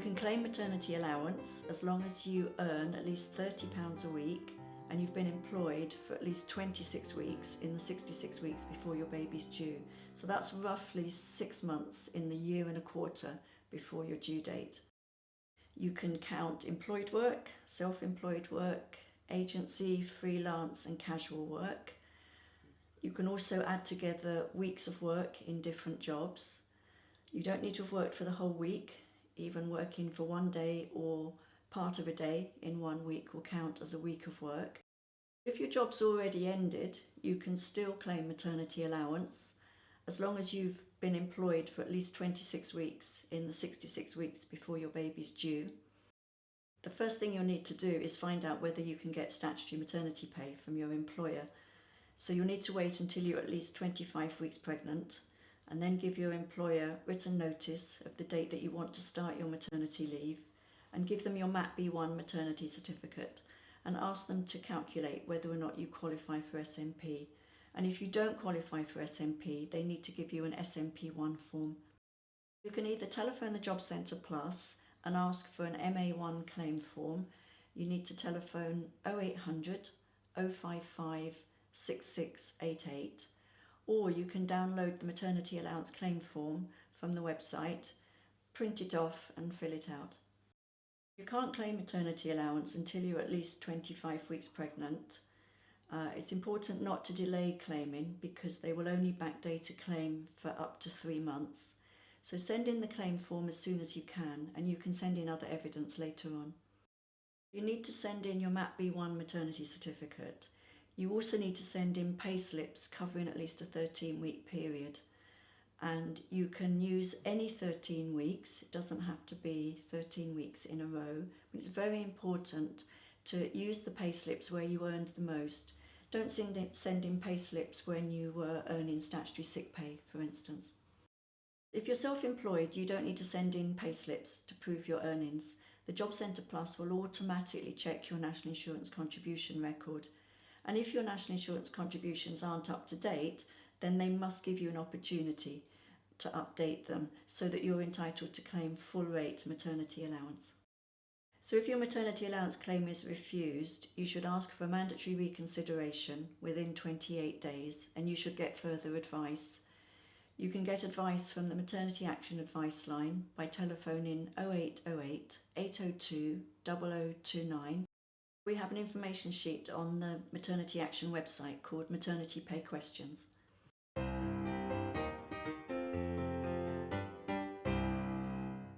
can claim maternity allowance as long as you earn at least £30 a week and you've been employed for at least 26 weeks in the 66 weeks before your baby's due. So that's roughly 6 months in the year and a quarter before your due date. You can count employed work, self-employed work, agency, freelance and casual work. You can also add together weeks of work in different jobs. You don't need to have worked for the whole week. Even working for one day or part of a day in 1 week will count as a week of work. If your job's already ended, you can still claim maternity allowance as long as you've been employed for at least 26 weeks in the 66 weeks before your baby's due. The first thing you'll need to do is find out whether you can get statutory maternity pay from your employer. So you'll need to wait until you're at least 25 weeks pregnant and then give your employer written notice of the date that you want to start your maternity leave and give them your MAP-B1 maternity certificate and ask them to calculate whether or not you qualify for SMP. And if you don't qualify for SMP, they need to give you an SMP1 form. You can either telephone the Job Centre Plus and ask for an MA1 claim form. You need to telephone 0800 055 6688. Or you can download the maternity allowance claim form from the website, print it off and fill it out. You can't claim maternity allowance until you're at least 25 weeks pregnant. It's important not to delay claiming because they will only backdate a claim for up to 3 months. So send in the claim form as soon as you can, and you can send in other evidence later on. You need to send in your MAP-B1 maternity certificate. You also need to send in pay slips covering at least a 13-week period. And you can use any 13 weeks. It doesn't have to be 13 weeks in a row. But it's very important to use the pay slips where you earned the most. Don't send in pay slips when you were earning statutory sick pay, for instance. If you're self-employed, you don't need to send in pay slips to prove your earnings. The Job Centre Plus will automatically check your national insurance contribution record. And if your national insurance contributions aren't up to date, then they must give you an opportunity to update them so that you're entitled to claim full rate maternity allowance. So if your maternity allowance claim is refused, you should ask for mandatory reconsideration within 28 days and you should get further advice. You can get advice from the Maternity Action Advice Line by telephoning 0808 802 0029. We have an information sheet on the Maternity Action website called Maternity Pay Questions.